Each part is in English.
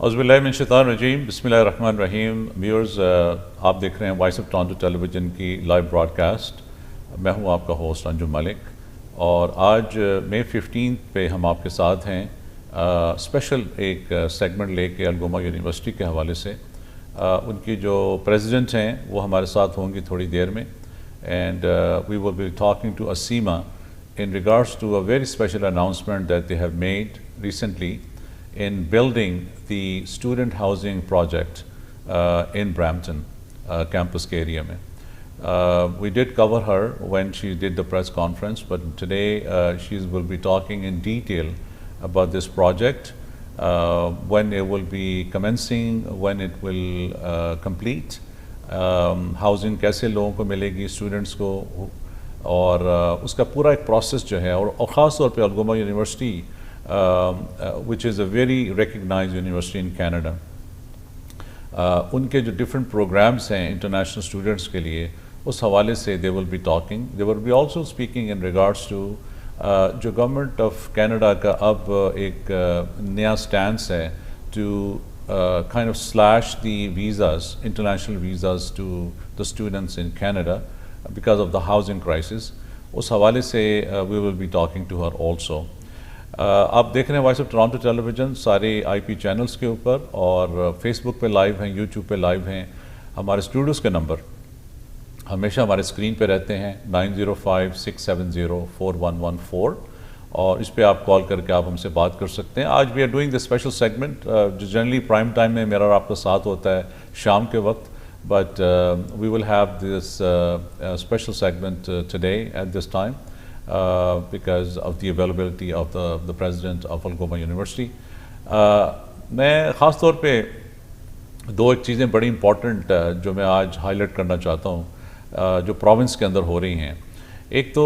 औज़ुबिल्लाहिमिनश्शैतानिर्रजीम बिस्मिल्लाहिर्रहमानिर्रहीम। व्यूअर्स, आप देख रहे हैं वॉइस ऑफ टोरंटो टेलीविज़न की लाइव ब्रॉडकास्ट। मैं हूं आपका होस्ट अंजुम मलिक और आज मई 15 पे हम आपके साथ हैं स्पेशल एक सेगमेंट लेके अलगोमा यूनिवर्सिटी के हवाले से। उनकी जो प्रेसिडेंट हैं वो हमारे साथ होंगी थोड़ी देर में and we will be talking to Asima in regards to a very special announcement that they have made recently in building the student housing project in Brampton campus के area में. We did cover her when she did the press conference, but today she will be talking in detail about this project, when it will be commencing, when it will complete, housing कैसे लोगों को मिलेगी students को, और उसका पूरा एक process जो है, और ख़ास तौर पे Algoma university which is a very recognised university in Canada, उनके जो डिफरेंट प्रोग्राम्स हैं इंटरनेशनल स्टूडेंट्स के लिए, उस हवाले से they will be talking. They will be also speaking in regards to जो गवर्नमेंट ऑफ कनाडा का अब एक नया स्टैंस है to kind of slash the visas, international visas to the students in Canada because of the housing crisis। उस हवाले से we will be talking to her also। आप देख रहे हैं वॉइस ऑफ टोरंटो टेलीविज़न सारे IP चैनल्स के ऊपर, और फेसबुक पे लाइव हैं, यूट्यूब पे लाइव हैं। हमारे स्टूडियोज़ के नंबर हमेशा हमारे स्क्रीन पे रहते हैं 9056704114, और इस पे आप कॉल करके आप हमसे बात कर सकते हैं। आज we are doing the special segment जो जनरली प्राइम टाइम में मेरा और आपका साथ होता है शाम के वक्त, but we will have this special segment today at this time because of the availability of the president of Algoma University। मैं ख़ास तौर पे दो एक चीज़ें बड़ी इम्पॉर्टेंट जो मैं आज हाईलाइट करना चाहता हूँ जो प्रोविंस के अंदर हो रही हैं। एक तो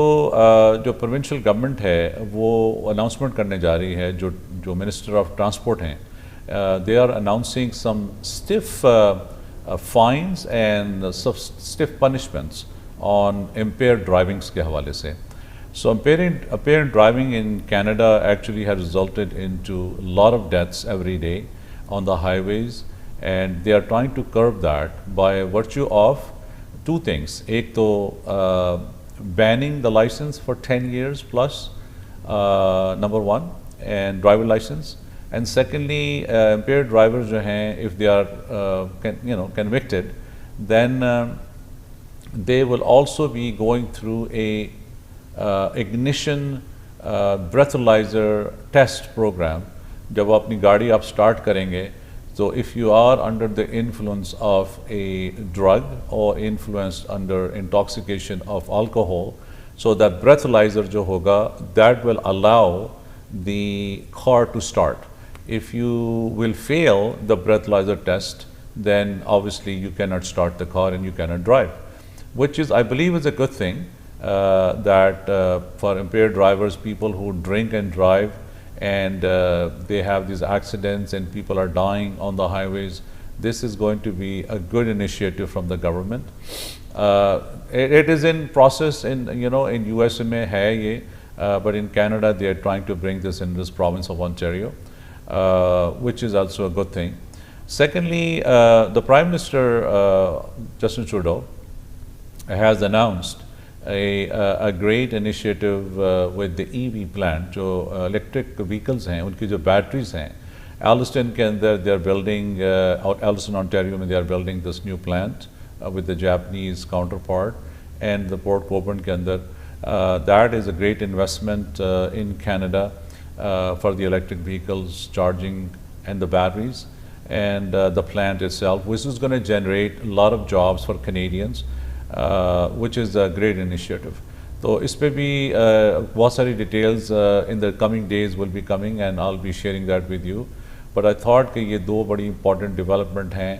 जो प्रोविंशियल गवर्नमेंट है वो अनाउंसमेंट करने जा रही है, जो मिनिस्टर ऑफ ट्रांसपोर्ट हैं, they are announcing some stiff fines and stiff punishments on impaired drivings के हवाले से। So impaired driving in Canada actually has resulted into a lot of deaths every day on the highways, and they are trying to curb that by virtue of two things। एक तो banning the license for 10 years plus, number one, and driver license, and secondly impaired drivers जो हैं, if they are convicted, then they will also be going through a ignition breathalyzer test program। जब अपनी गाड़ी आप start करेंगे तो if you are under the influence of a drug or influenced under intoxication of alcohol, so that breathalyzer जो होगा, that will allow the car to start। If you will fail the breathalyzer test, then obviously you cannot start the car and you cannot drive, which is, I believe, is a good thing, that for impaired drivers, people who drink and drive, and they have these accidents and people are dying on the highways, this is going to be a good initiative from the government। It is in process in in USA में है ये, but in Canada they are trying to bring this in this province of Ontario, which is also a good thing। Secondly, the Prime Minister Justin Trudeau has announced a great initiative with the EV plant। जो electric vehicles हैं, उनकी जो batteries हैं, Alliston के अंदर they are building, Alliston Ontario में they are building this new plant with the Japanese counterpart, and the Port Colborne के अंदर that is a great investment in Canada for the electric vehicles charging and the batteries, and the plant itself, which is going to generate a lot of jobs for Canadians, which is a great initiative। तो इस पे भी बहुत सारी details in the coming days will be coming, and I'll be sharing that with you, but I thought कि ये दो बड़ी important development हैं।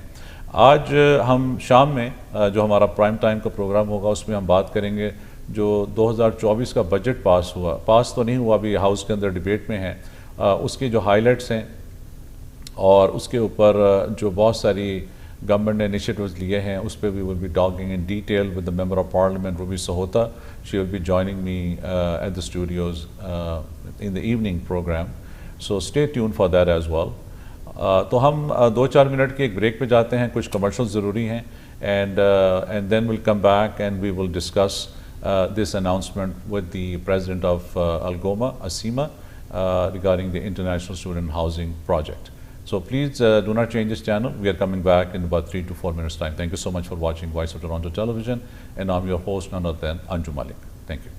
आज हम शाम में जो हमारा प्राइम टाइम का प्रोग्राम होगा उसमें हम बात करेंगे जो 2024 का बजट पास तो नहीं हुआ, अभी हाउस के अंदर डिबेट में है, उसकी जो हाइलाइट्स हैं, और उसके ऊपर जो बहुत सारी गवर्नमेंट ने इनिशिएटिव्स लिए हैं उस पर we will be talking in detail with the member of parliament Ruby Sahota. She will be joining me at the studios in the evening programme, so stay tune for that as well. तो हम 2-4 minute के एक break पे जाते हैं, कुछ commercial ज़रूरी हैं, and then we'll come back and we will discuss this announcement with the president of Algoma, Asima, regarding the International Student Housing Project. So please do not change this channel. We are coming back in about 3 to 4 minutes time. Thank you so much for watching Voice of Toronto Television, and I'm your host, none other than Anjum Malik. Thank you.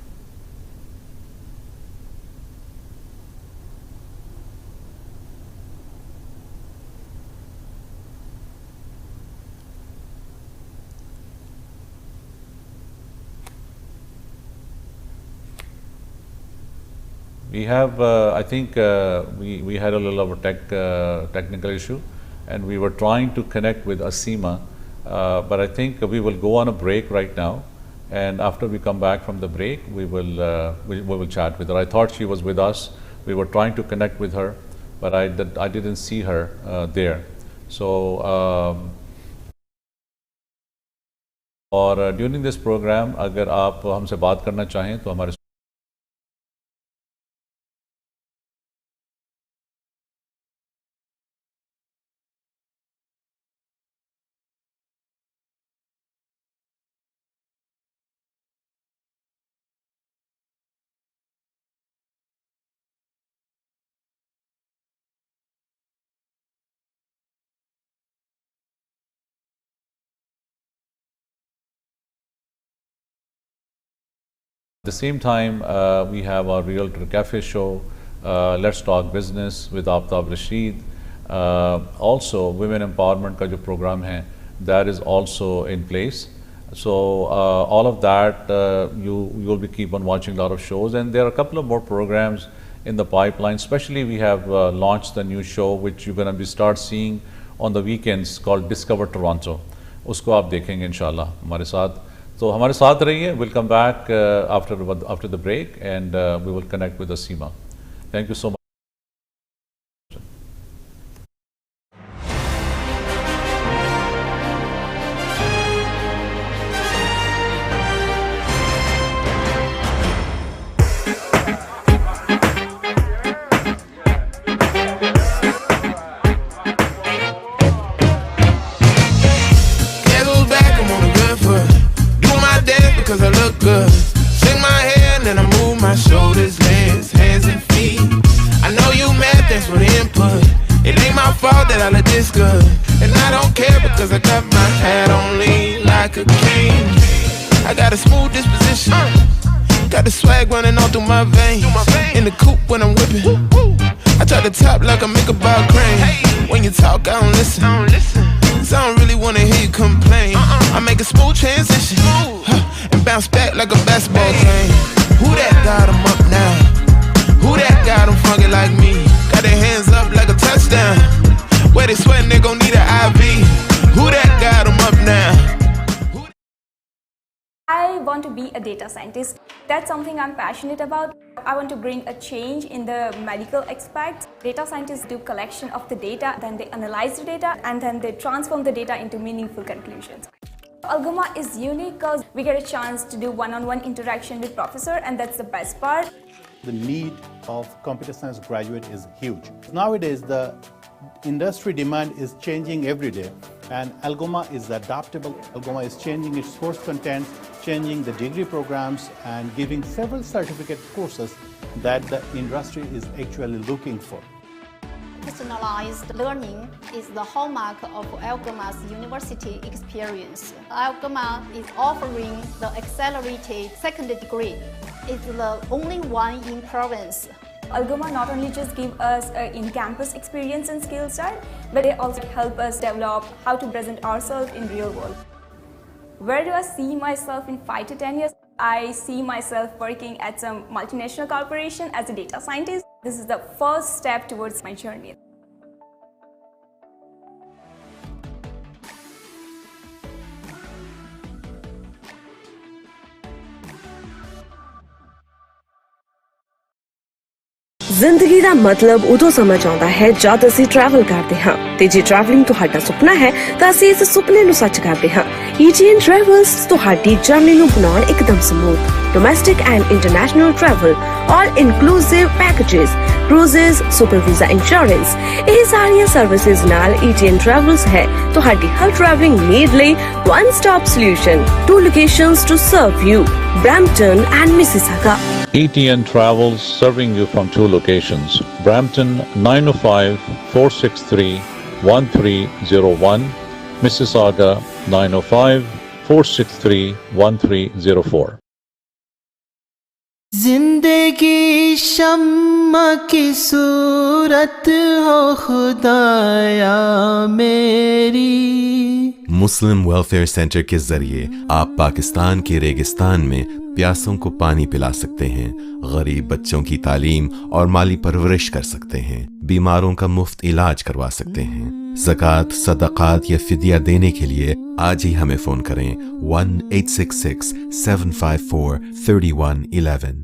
We have, I think we had a little of a technical issue, and we were trying to connect with Asima, but I think we will go on a break right now, and after we come back from the break, we will chat with her. I thought she was with us. We were trying to connect with her, but I didn't see her there. So, और during this program, अगर आप हमसे बात करना चाहें तो हमारे At the same time, we have our Realtor Cafe show, Let's Talk Business with Aftab Rashid. Also, Women Empowerment का जो program है, that is also in place. So all of that, you will be keep on watching a lot of shows, and there are a couple of more programs in the pipeline. Especially, we have launched the new show which you're going to start seeing on the weekends called Discover Toronto. उसको आप देखेंगे इंशाल्लाह हमारे साथ. तो हमारे साथ रहिए. We'll come back after the break, and we will connect with Asima. Thank you so much. Cause I look good. Shake my hair and then I move my shoulders, legs, hands and feet. I know you mad, thanks for the input. It ain't my fault that I look this good, and I don't care because I got my hat on lean like a king. I got a smooth disposition, got the swag running all through my veins. In the coupe when I'm whipping, I try to top like I make a ball crane. When you talk, I don't listen. Cause I don't really wanna hear you complain. I make a smooth transition and bounce back like a basketball game. Who that got 'em up now? Who that got 'em funky like me? Got their hands up like a touchdown. Where they sweating, they gon' need an IV. Who that got 'em up now? I want to be a data scientist. That's something I'm passionate about. I want to bring a change in the medical aspects. Data scientists do collection of the data, then they analyze the data, and then they transform the data into meaningful conclusions. Algoma is unique because we get a chance to do one-on-one interaction with professor, and that's the best part. The need of computer science graduate is huge. Nowadays, the industry demand is changing every day, and Algoma is adaptable. Algoma is changing its course content, changing the degree programs, and giving several certificate courses that the industry is actually looking for. Personalized learning is the hallmark of Algoma's university experience. Algoma is offering the accelerated second degree. It's the only one in province. Algoma not only just give us in-campus experience and skill set, but they also help us develop how to present ourselves in real world. Where do I see myself in 5 to 10 years? I see myself working at some multinational corporation as a data scientist. This is the first step towards my journey. ਜ਼ਿੰਦਗੀ ਦਾ ਮਤਲਬ ਉਦੋਂ ਸਮਝ ਆਉਂਦਾ ਹੈ ਜਦ ਅਸੀਂ travel ਕਰਦੇ ਹਾਂ ਤੇ ਜੇ ਟਰੈਵਲਿੰਗ ਤੁਹਾਡਾ ਸੁਪਨਾ ਹੈ ਤਾਂ ਅਸੀਂ ਇਸ ਸੁਪਨੇ ਨੂੰ ਸੱਚ ਕਰਦੇ ਹਾਂ। EGN ਟਰੈਵਲਸ ਤੁਹਾਡੀ ਜਰਨੀ ਨੂੰ ਬਣਾਉਣ ਇੱਕਦਮ smooth domestic and international travel, all-inclusive packages, cruises, super visa insurance। ਇਹ ਸਾਰੀਆਂ ਸਰਵਿਸਿਜ਼ ਨਾਲ ETN Travels ਹੈ ਤੁਹਾਡੀ ਹਰ traveling need ਲਈ one stop solution, 2 locations to serve you, Brampton and Mississauga। ETN Travels serving you from 2 locations, Brampton 905-463-1301, Mississauga 905-463-1304। जिंदगी शम्मा की सूरत हो खुदाया मेरी। मुस्लिम वेलफेयर सेंटर के जरिए आप पाकिस्तान के रेगिस्तान में प्यासों को पानी पिला सकते हैं, गरीब बच्चों की तालीम और माली परवरिश कर सकते हैं, बीमारों का मुफ्त इलाज करवा सकते हैं। ज़कात, सदक़ात या फिदिया देने के लिए आज ही हमें फोन करें 1-866-754-3111।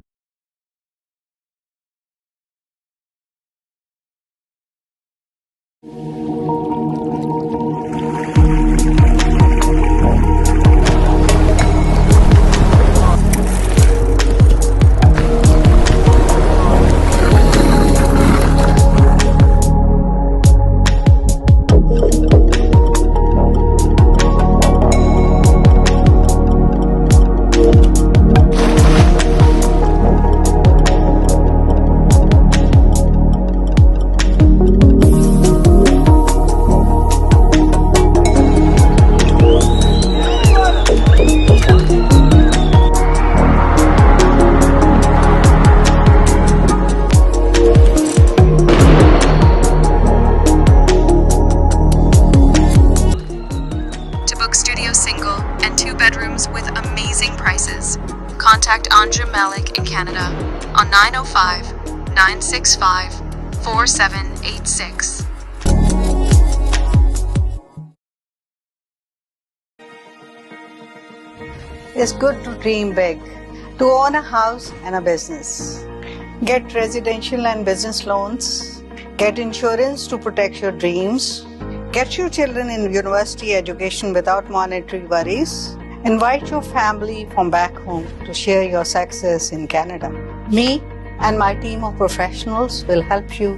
Single and 2 bedrooms with amazing prices. Contact Anjum, Malik in Canada on 905-965-4786. It's good to dream big, to own a house and a business. Get residential and business loans. Get insurance to protect your dreams. Get your children in university education without monetary worries. Invite your family from back home to share your success in Canada. Me and my team of professionals will help you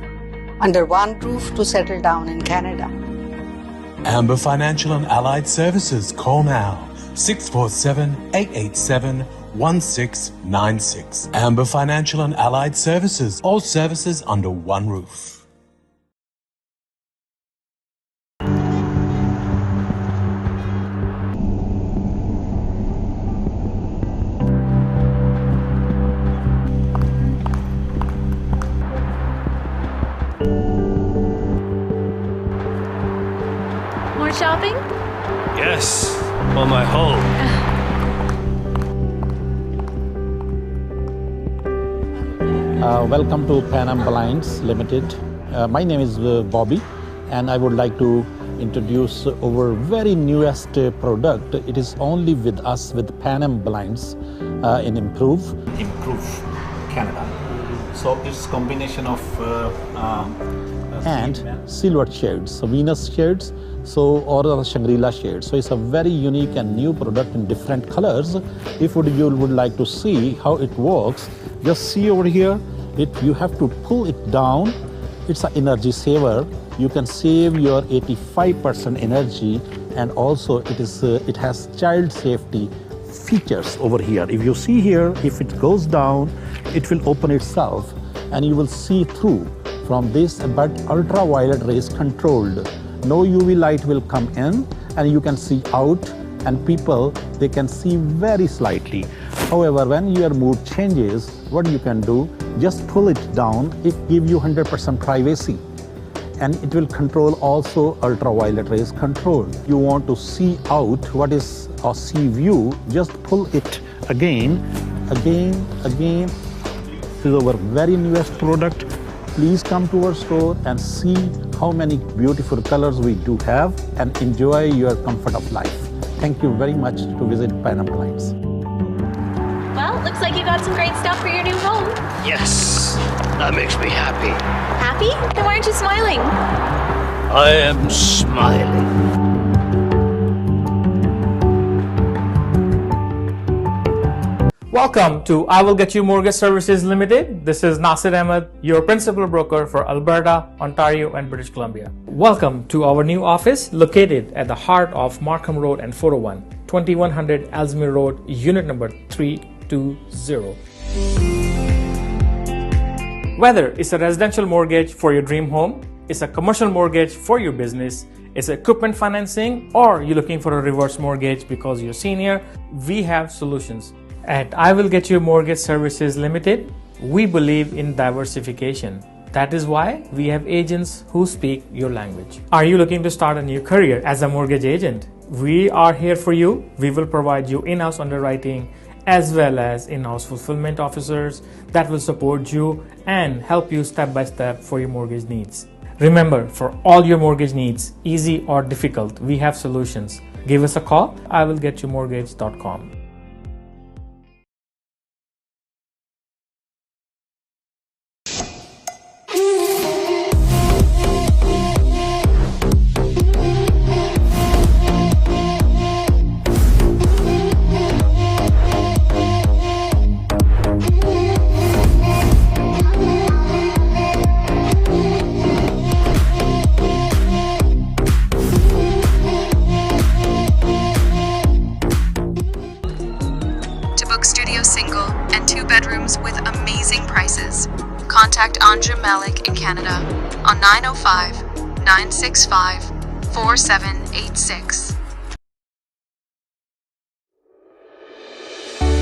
under one roof to settle down in Canada. Amber Financial and Allied Services. Call now 647-887-1696. Amber Financial and Allied Services. All services under one roof. More shopping? Yes, on my home. Welcome to Pan Am Blinds Limited. My name is Bobby, and I would like to introduce our very newest product. It is only with us with Pan Am Blinds in Improve Canada. So it's combination of and silver shades, so Venus shades, or Shangri-La shades. So it's a very unique and new product in different colors. If you would like to see how it works, just see over here. You have to pull it down. It's an energy saver. You can save your 85% energy, and also it has child safety features over here. If you see here, if it goes down, it will open itself, and you will see through from this, but ultraviolet rays controlled. No UV light will come in, and you can see out, and people, they can see very slightly. However, when your mood changes, what you can do, just pull it down. It gives you 100% privacy, and it will control also ultraviolet rays control. You want to see out, what is a sea view, just pull it again. This is our very newest product. Please come to our store and see how many beautiful colors we do have, and enjoy your comfort of life. Thank you very much to visit Pan Am Blinds. Well, looks like you got some great stuff for your new home. Yes, that makes me happy. Happy? Then why aren't you smiling? I am smiling. Welcome to I Will Get You Mortgage Services Limited. This is Nasir Ahmed, your principal broker for Alberta, Ontario, and British Columbia. Welcome to our new office located at the heart of Markham Road and 401, 2100 Ellesmere Road, unit number 320. Whether it's a residential mortgage for your dream home, it's a commercial mortgage for your business, it's equipment financing, or you're looking for a reverse mortgage because you're senior, we have solutions. At I Will Get You Mortgage Services Limited, we believe in diversification. That is why we have agents who speak your language. Are you looking to start a new career as a mortgage agent? We are here for you. We will provide you in-house underwriting as well as in-house fulfillment officers that will support you and help you step by step for your mortgage needs. Remember, for all your mortgage needs, easy or difficult, we have solutions. Give us a call, iwillgetyoumortgage.com. Single and 2 bedrooms with amazing prices. Contact Anjum, Malik in Canada on 905-965-4786.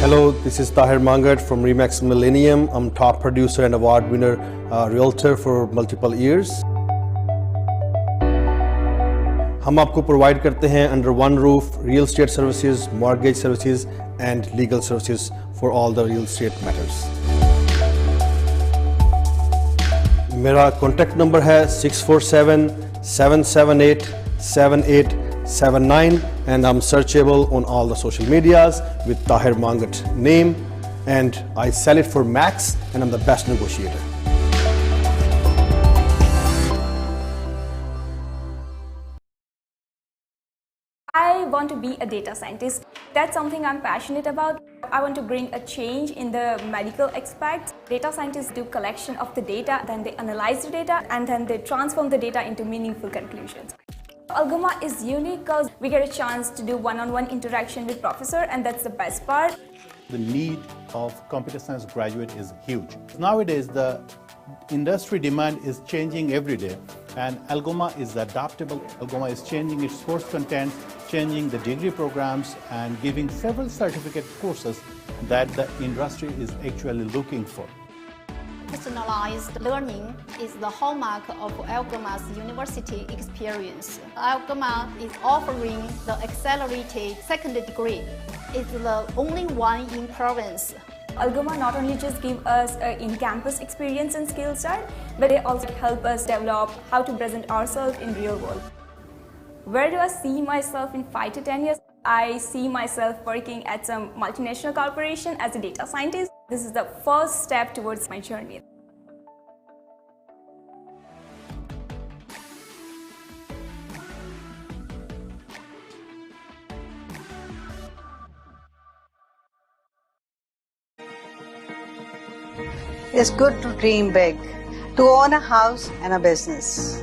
Hello, this is Tahir Mangat from Remax Millennium. I'm top producer and award winner realtor for multiple years. हम आपको provide करते हैं under one roof real estate services, mortgage services and legal services for all the real estate matters. मेरा contact number है 647-778-7879 and I'm searchable on all the social medias with Tahir Mangat name, and I sell it for max and I'm the best negotiator. I want to be a data scientist. That's something I'm passionate about. I want to bring a change in the medical aspects. Data scientists do collection of the data, then they analyze the data, and then they transform the data into meaningful conclusions. Algoma is unique because we get a chance to do one-on-one interaction with professor, and that's the best part. The need of computer science graduate is huge. Nowadays, the industry demand is changing every day, and Algoma is adaptable. Algoma is changing its course content, changing the degree programs, and giving several certificate courses that the industry is actually looking for. Personalized learning is the hallmark of Algoma's university experience. Algoma is offering the accelerated second degree. It's the only one in province. Algoma not only just give us in-campus experience and skill set, but they also help us develop how to present ourselves in real world. Where do I see myself in 5 to 10 years? I see myself working at some multinational corporation as a data scientist. This is the first step towards my journey. It's good to dream big, to own a house and a business.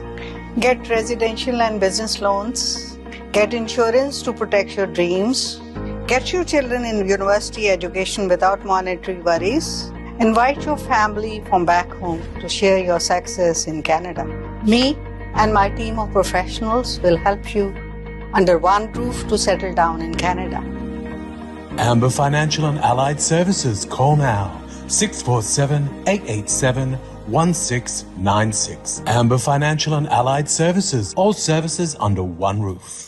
Get residential and business loans. Get insurance to protect your dreams. Get your children in university education without monetary worries. Invite your family from back home to share your success in Canada. Me and my team of professionals will help you under one roof to settle down in Canada. Amber Financial and Allied Services. Call now. 647-887-1696. Amber Financial and Allied Services. All services under one roof.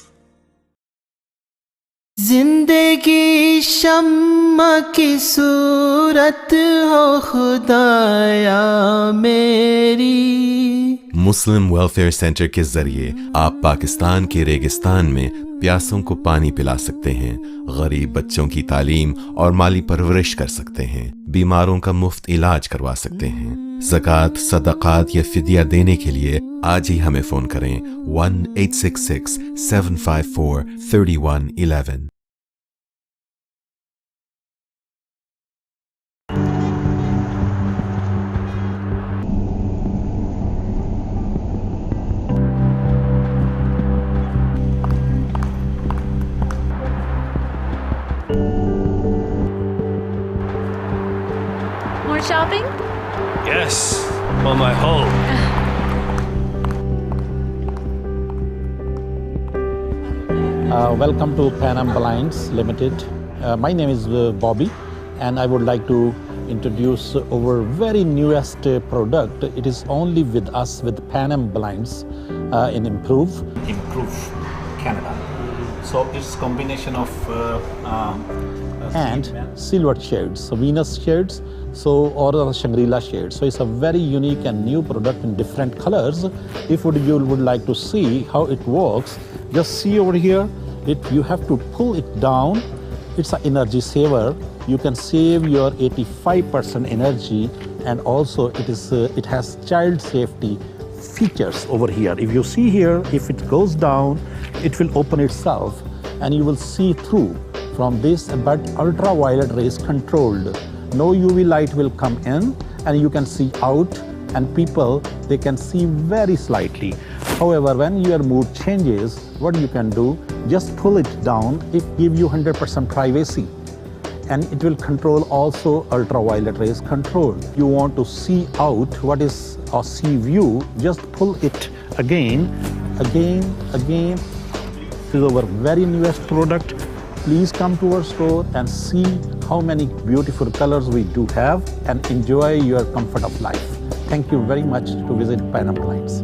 जिंदगी शम्मा की सूरत हो खुदाया मेरी. मुस्लिम welfare centre के जरिए आप पाकिस्तान के रेगिस्तान में प्यासों को पानी पिला सकते हैं, गरीब बच्चों की तालीम और माली परवरिश कर सकते हैं, बीमारों का मुफ्त इलाज करवा सकते हैं. ज़कात, सदक़ात या फिदिया देने के लिए आज ही हमें फ़ोन करें 1-866-754-3111. Shopping? Yes, on my home. Welcome to Pan Am Blinds Limited. My name is Bobby, and I would like to introduce our very newest product. It is only with us with Pan Am Blinds in Improve Canada. So it's combination of and silver shades, so Venus shades, or the Shangri-La shades. So it's a very unique and new product in different colors. If you would like to see how it works, just see over here. You have to pull it down. It's an energy saver. You can save your 85% energy, and also it has child safety features over here. If you see here, if it goes down, it will open itself, and you will see through from this, but ultraviolet rays controlled. No UV light will come in, and you can see out, and people, they can see very slightly. However, when your mood changes, what you can do, just pull it down. It gives you 100% privacy, and it will control also ultraviolet rays control. You want to see out, what is a sea view, just pull it again. This is our very newest product. Please come to our store and see how many beautiful colors we do have, and enjoy your comfort of life. Thank you very much to visit Pan Am Blinds.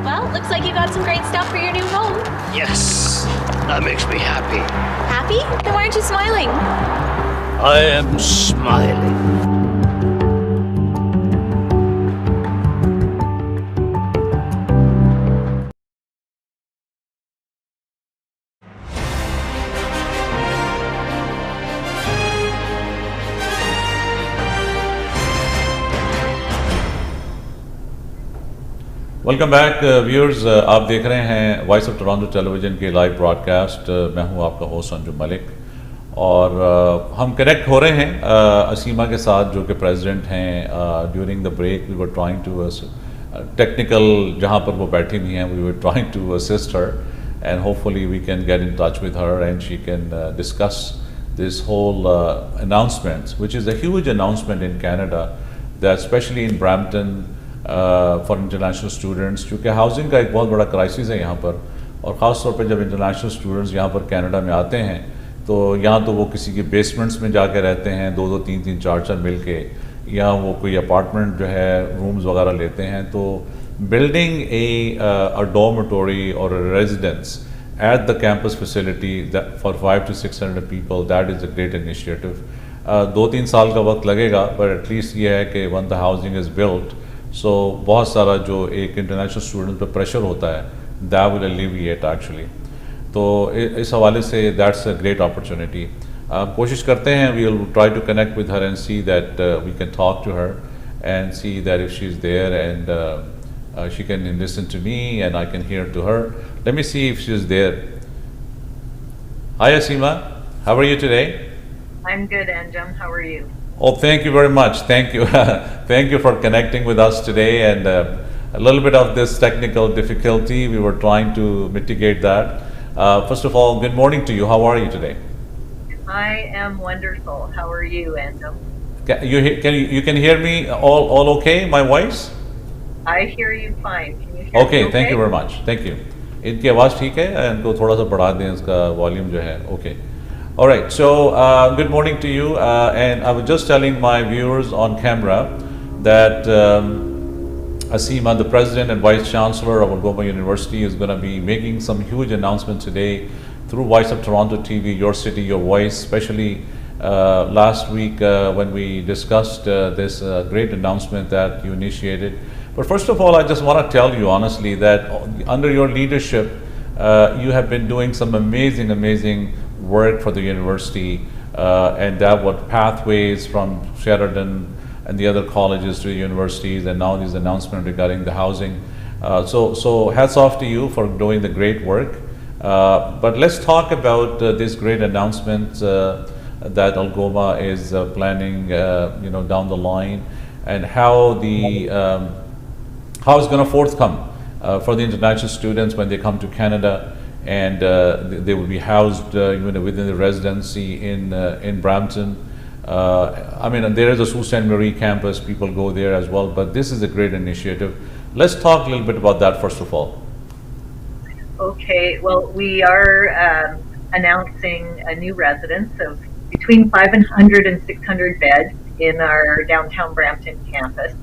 Well, looks like you got some great stuff for your new home. Yes, that makes me happy. Happy? Then why aren't you smiling? I am smiling. Welcome back viewers, आप देख रहे हैं voice of Toronto television के live broadcast. मैं हूं आपका host Anjum Malik, और हम कनेक्ट हो रहे हैं असीमा के साथ, जो कि प्रेसिडेंट हैं। During the break we were trying to technical, जहां पर वो बैठी हुई हैं, we were trying to assist her, and hopefully we can get in touch with her and she can discuss this whole announcement, which is a huge announcement in Canada, that especially in Brampton for international students, क्योंकि housing का एक बहुत बड़ा crisis है यहाँ पर, और ख़ास तौर पे जब इंटरनेशनल स्टूडेंट्स यहाँ पर कनाडा में आते हैं, तो यहाँ तो वो किसी के बेसमेंट्स में जाके रहते हैं, 2-2, 3-3, 4-4 मिल के, या वो कोई अपार्टमेंट जो है रूम्स वगैरह लेते हैं। तो building a dormitory or a residence at the campus facility that for 500 to 600 people, that is a great initiative. 2-3 साल का वक्त लगेगा, पर एटलीस्ट ये है कि when the housing is built, सो बहुत सारा जो एक इंटरनेशनल स्टूडेंट पर प्रेशर होता है, दैट विल एलिविएट एक्चुअली। तो इस हवाले से दैट्स अ ग्रेट अपॉर्चुनिटी। कोशिश करते हैं, we will try to connect with her and see that we can talk to her and see that if she is there and she can listen to me and I can hear to her. Let me see if she is there. Hi Asima, how are you today? I'm good, Anjum. How are you? Oh, thank you very much. Thank you. Thank you for connecting with us today, and a little bit of this technical difficulty, we were trying to mitigate that. First of all, good morning to you. How are you today? I am wonderful. How are you, Anjum? You can hear me all okay, my voice? I hear you fine. Can you hear Okay, me thank you very much. Thank you. इनकी आवाज़ ठीक है, इनको थोड़ा सा बढ़ा दें इसका वॉल्यूम जो है। Okay. All right, so good morning to you, and I was just telling my viewers on camera that Asima, the President and Vice Chancellor of Algoma University, is going to be making some huge announcement today through Voice of Toronto TV, Your City, Your Voice, especially last week when we discussed this great announcement that you initiated. But first of all, I just want to tell you honestly that under your leadership, you have been doing some amazing work for the university, and that what pathways from Sheridan and the other colleges to the universities, and now this announcement regarding the housing. So hats off to you for doing the great work. But let's talk about this great announcement that Algoma is planning, down the line, and how how it's going to forthcome for the international students when they come to Canada. And they will be housed within the residency in Brampton. I mean, there is a Sault Ste. Marie campus, people go there as well, but this is a great initiative. Let's talk a little bit about that first of all. Okay, well, we are announcing a new residence of between 500 and 600 beds in our downtown Brampton campus.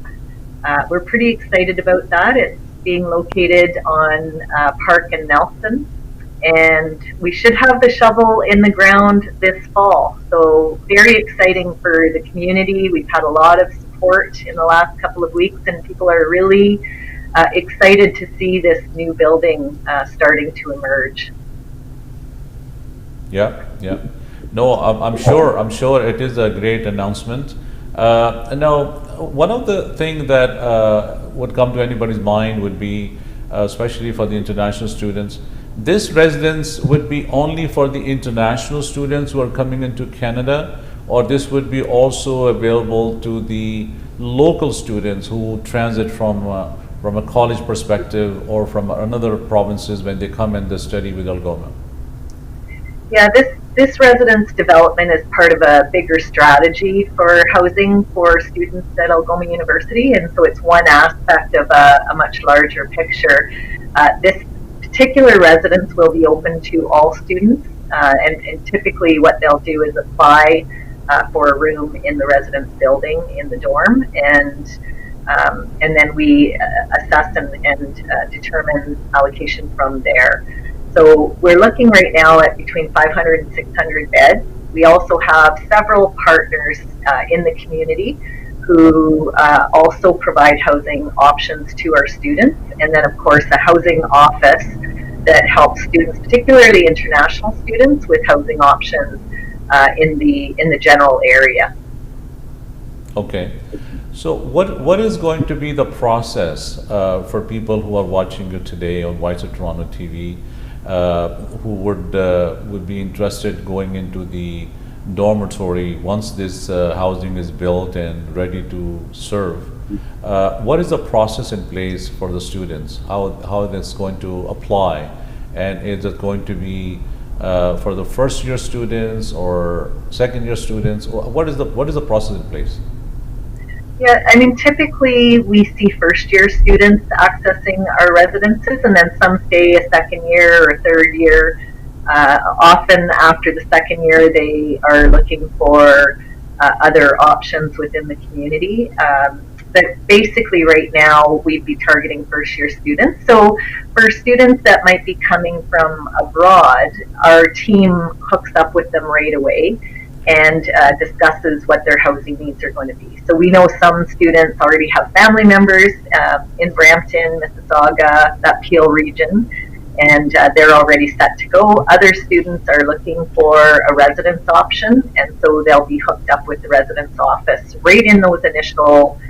We're pretty excited about that. It's being located on Park and Nelson, and we should have the shovel in the ground this fall. So very exciting for the community. We've had a lot of support in the last couple of weeks, and people are really excited to see this new building starting to emerge. Yeah, yeah. No, I'm sure it is a great announcement. Now, one of the things that would come to anybody's mind would be, especially for the international students, this residence would be only for the international students who are coming into Canada, or this would be also available to the local students who transit from a college perspective or from another provinces when they come and they study with Algoma? Yeah, this residence development is part of a bigger strategy for housing for students at Algoma University, and so it's one aspect of a much larger picture. This particular residence will be open to all students, and typically what they'll do is apply for a room in the residence building in the dorm, and then we assess and determine allocation from there. So we're looking right now at between 500 and 600 beds. We also have several partners in the community who also provide housing options to our students, and then of course a housing office that helps students, particularly international students, with housing options in the general area. Okay. So what is going to be the process for people who are watching you today on Voice of Toronto TV, who would be interested going into the dormitory once this housing is built and ready to serve? What is the process in place for the students? How that's going to apply, and is it going to be for the first year students or second year students? Or what is the process in place? Yeah, I mean, typically we see first year students accessing our residences, and then some stay a second year or third year. Often after the second year, they are looking for other options within the community. But basically right now we'd be targeting first year students. So for students that might be coming from abroad, our team hooks up with them right away and discusses what their housing needs are going to be. So we know some students already have family members in Brampton, Mississauga, that Peel region, and they're already set to go. Other students are looking for a residence option, and so they'll be hooked up with the residence office right in those initial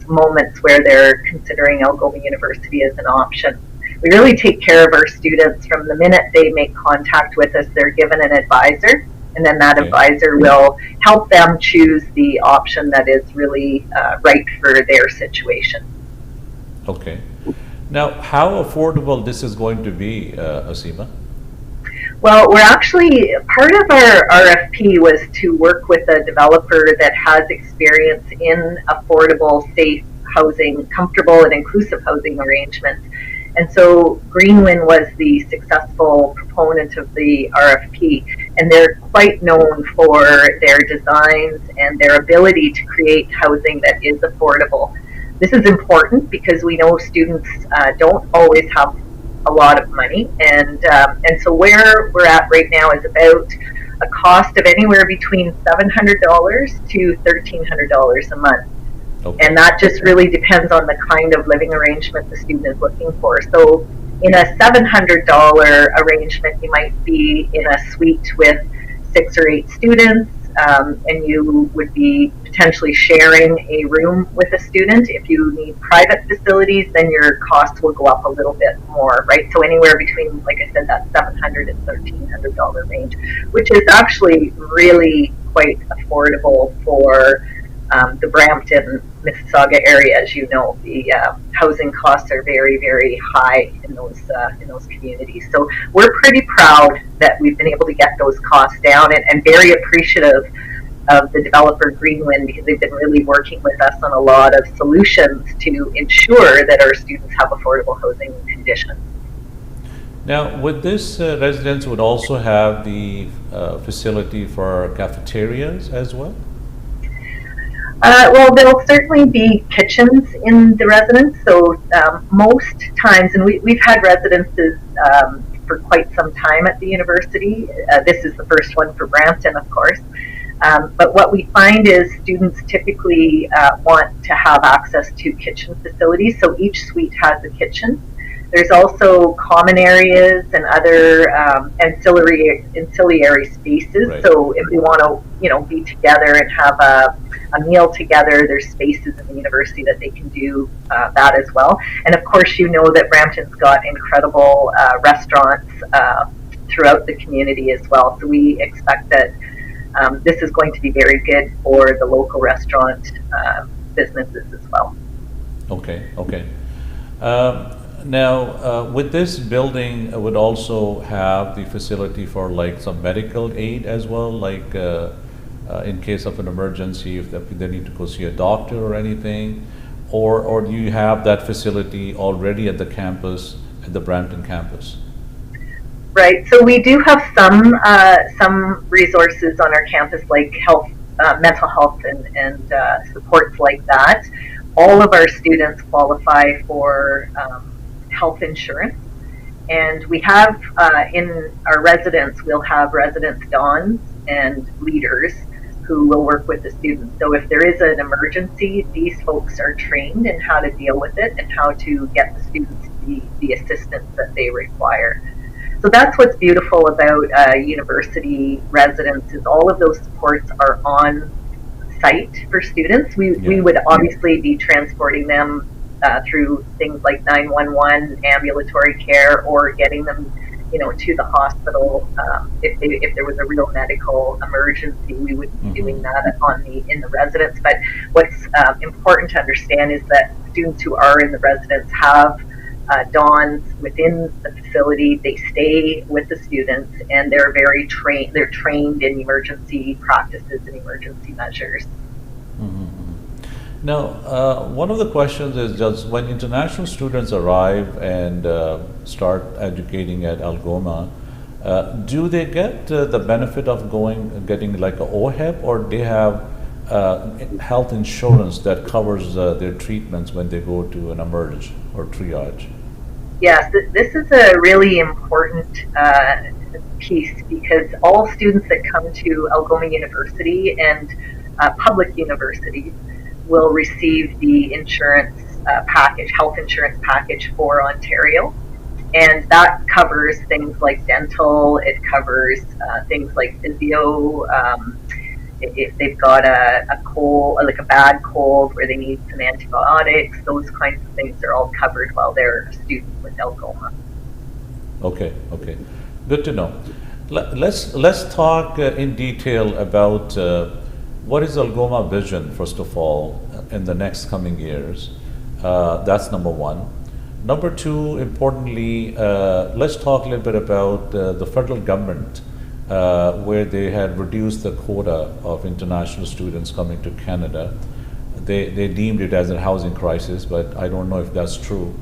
moments where they're considering Algoma University as an option. We really take care of our students from the minute they make contact with us. They're given an advisor, and then that advisor will help them choose the option that is really right for their situation. Okay. Now, how affordable this is going to be, Asima? Well, we're actually, part of our RFP was to work with a developer that has experience in affordable, safe housing, comfortable and inclusive housing arrangements. And so Greenwin was the successful proponent of the RFP, and they're quite known for their designs and their ability to create housing that is affordable. This is important because we know students don't always have a lot of money, and so where we're at right now is about a cost of anywhere between $700 to $1,300 a month. Okay. And that just really depends on the kind of living arrangement the student is looking for. So in a $700 arrangement, you might be in a suite with 6 or 8 students, and you would be potentially sharing a room with a student. If you need private facilities, then your costs will go up a little bit more, right? So anywhere between, like I said, that $700 and $1,300 range, which is actually really quite affordable for the Brampton, Mississauga area. As you know, the housing costs are very, very high in those communities. So we're pretty proud that we've been able to get those costs down, and very appreciative of the developer Greenwind, because they've been really working with us on a lot of solutions to ensure that our students have affordable housing conditions. Now, with this, residents would also have the facility for cafeterias as well? Well, there'll certainly be kitchens in the residence. So most times, and we've had residences for quite some time at the university. This is the first one for Brampton, of course. But what we find is students typically want to have access to kitchen facilities. So each suite has a kitchen. There's also common areas and other ancillary spaces. Right. So if we want to, be together and have a meal together, there's spaces in the university that they can do that as well. And of course, that Brampton's got incredible restaurants throughout the community as well. So we expect that this is going to be very good for the local restaurant businesses as well. Okay. Now, with this building, would also have the facility for like some medical aid as well, like in case of an emergency, if they need to go see a doctor or anything, or do you have that facility already at the campus, at the Brampton campus? Right. So we do have some resources on our campus, like health, mental health, and supports like that. All of our students qualify for health insurance, and we have in our residence, we'll have residence dons and leaders who will work with the students. So if there is an emergency, these folks are trained in how to deal with it and how to get the students the assistance that they require. So that's what's beautiful about university residence, is all of those supports are on site for students. We would obviously be transporting them through things like 911, ambulatory care, or getting them, to the hospital. If there was a real medical emergency, we would be doing that in the residence. But what's important to understand is that students who are in the residence have dons within the facility. They stay with the students, and they're very trained. They're trained in emergency practices and emergency measures. Now, one of the questions is just when international students arrive and start educating at Algoma, do they get the benefit of getting like a OHEP, or they have health insurance that covers their treatments when they go to an emerge or triage? Yes, this is a really important piece, because all students that come to Algoma University and public universities will receive the insurance package, health insurance package for Ontario. And that covers things like dental, it covers things like physio, if they've got a cold, like a bad cold where they need some antibiotics, those kinds of things are all covered while they're a student with Algoma. Okay, good to know. Let's talk in detail about what is Algoma vision, first of all, in the next coming years. That's number one. Number two, importantly, let's talk a little bit about the federal government, where they had reduced the quota of international students coming to Canada. They deemed it as a housing crisis, but I don't know if that's true.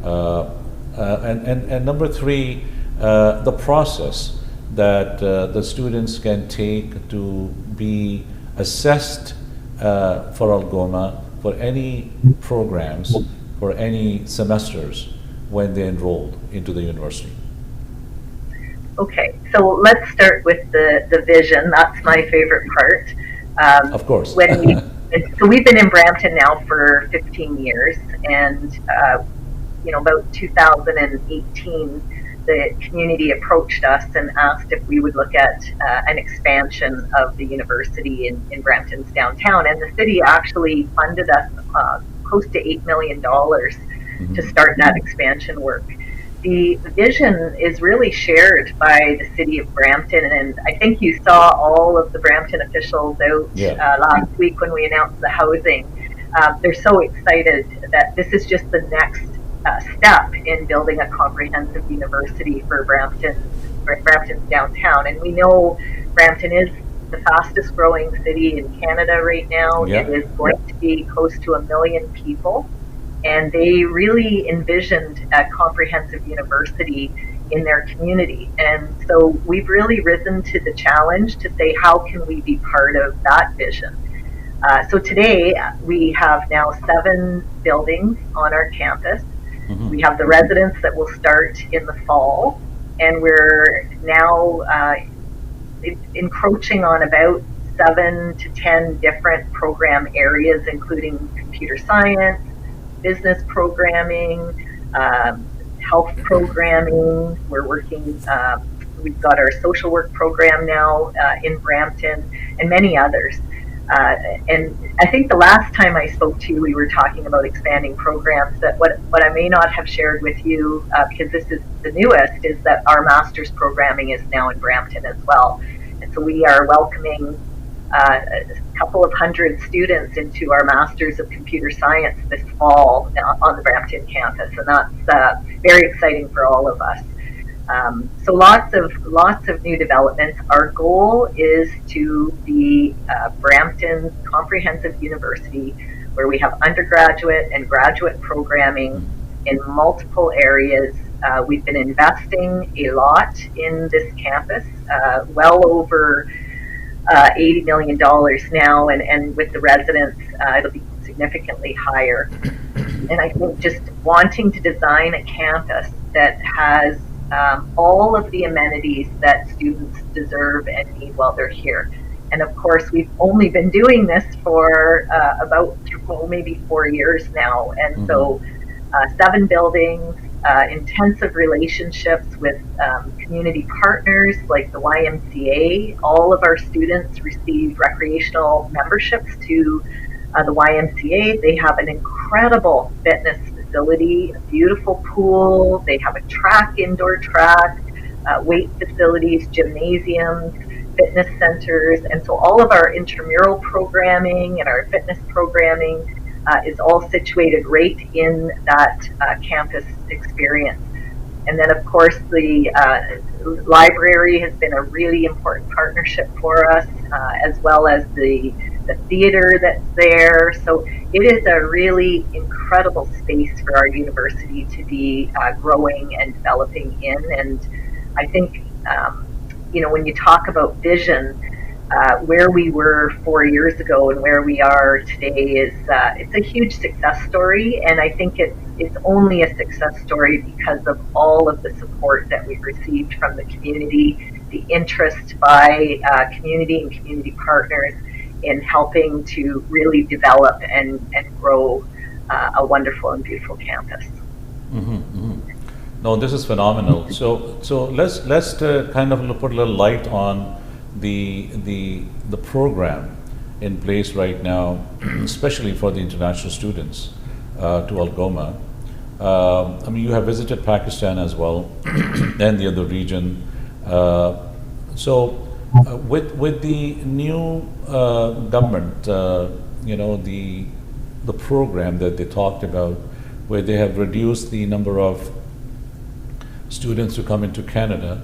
And number three, the process that the students can take to be assessed for Algoma for any programs, for any semesters when they enrolled into the university. Okay, so let's start with the vision. That's my favorite part. Of course. So we've been in Brampton now for 15 years, and about 2018, the community approached us and asked if we would look at an expansion of the university in Brampton's downtown. And the city actually funded us close to $8 million to start that expansion work. The vision is really shared by the city of Brampton, and I think you saw all of the Brampton officials out last week when we announced the housing. They're so excited that this is just the next step in building a comprehensive university for Brampton's downtown. And we know Brampton is the fastest growing city in Canada right now. Yeah. It is going to be close to 1 million people. And they really envisioned a comprehensive university in their community. And so we've really risen to the challenge to say, how can we be part of that vision? So today we have now 7 buildings on our campus. We have the residence that will start in the fall, and we're now encroaching on about 7 to 10 different program areas, including computer science, business programming, health programming. We're working, we've got our social work program now in Brampton, and many others. And I think the last time I spoke to you, we were talking about expanding programs. That what I may not have shared with you, because this is the newest, is that our master's programming is now in Brampton as well. And so we are welcoming a couple of hundred students into our Masters of Computer Science this fall on the Brampton campus, and that's very exciting for all of us. So lots of new developments. Our goal is to be Brampton's comprehensive university, where we have undergraduate and graduate programming in multiple areas. We've been investing a lot in this campus, well over $80 million now, and with the residents, it'll be significantly higher. And I think just wanting to design a campus that has all of the amenities that students deserve and need while they're here. And of course, we've only been doing this for about maybe 4 years now. And so 7 buildings, intensive relationships with community partners like the YMCA. All of our students receive recreational memberships to the YMCA. They have an incredible fitness facility, a beautiful pool. They have a track, indoor track, weight facilities, gymnasiums, fitness centers. And so all of our intramural programming and our fitness programming is all situated right in that campus experience. And then, of course, the library has been a really important partnership for us, as well as the theater that's there. So it is a really incredible space for our university to be growing and developing in. And I think, when you talk about vision, where we were 4 years ago and where we are today is it's a huge success story. And I think it's only a success story because of all of the support that we've received from the community, the interest by community and community partners in helping to really develop and grow a wonderful and beautiful campus. No, this is phenomenal. So let's kind of put a little light on the program in place right now, especially for the international students to Algoma. I mean, you have visited Pakistan as well, and the other region. With the new government, the program that they talked about, where they have reduced the number of students who come into Canada,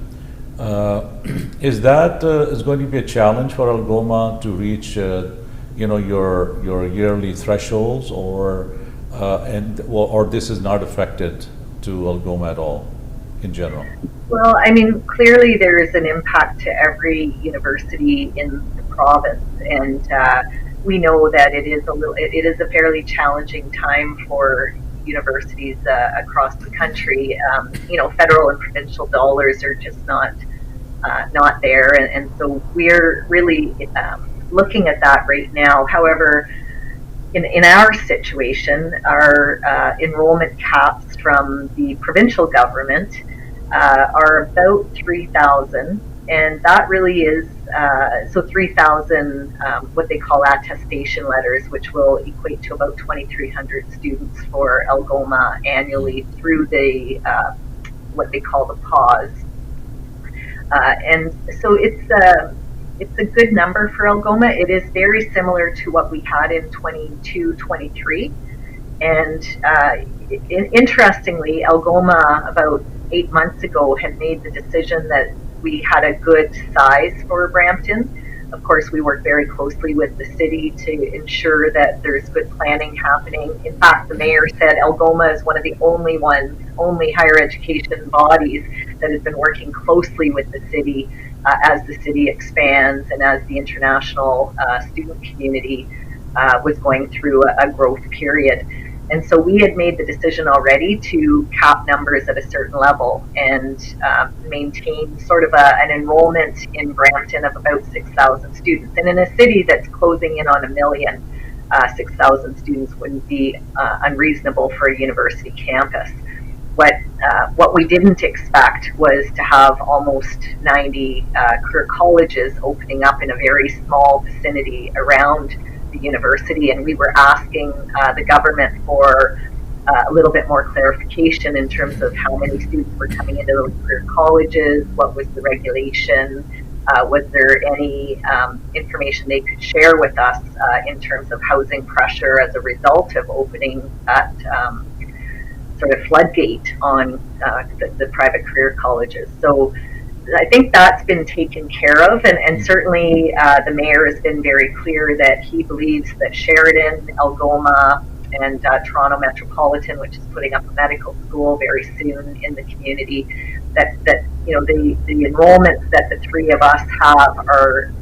is that is going to be a challenge for Algoma to reach, your yearly thresholds, or this is not affected to Algoma at all in general? Well, I mean, clearly there is an impact to every university in the province, and we know that it is a fairly challenging time for universities across the country. Federal and provincial dollars are just not there, and so we're really looking at that right now. However, in our situation, our enrollment caps from the provincial government are about 3,000, and that really is 3,000 what they call attestation letters, which will equate to about 2,300 students for Algoma annually through the what they call the pause. And so it's a good number for Algoma. It is very similar to what we had in 22-23, and interestingly, Algoma about 8 months ago had made the decision that we had a good size for Brampton. Of course, we work very closely with the city to ensure that there's good planning happening. In fact, the mayor said Algoma is one of the only higher education bodies that has been working closely with the city as the city expands and as the international student community was going through a growth period. And so we had made the decision already to cap numbers at a certain level and maintain sort of an enrollment in Brampton of about 6,000 students. And in a city that's closing in on 1 million, 6,000 students wouldn't be unreasonable for a university campus. What we didn't expect was to have almost 90 career colleges opening up in a very small vicinity around the university, and we were asking the government for a little bit more clarification in terms of how many students were coming into those career colleges, what was the regulation, was there any information they could share with us in terms of housing pressure as a result of opening that sort of floodgate on the private career colleges. So I think that's been taken care of, and certainly the mayor has been very clear that he believes that Sheridan, Algoma, and Toronto Metropolitan, which is putting up a medical school very soon in the community, that you know the enrollments that the three of us have are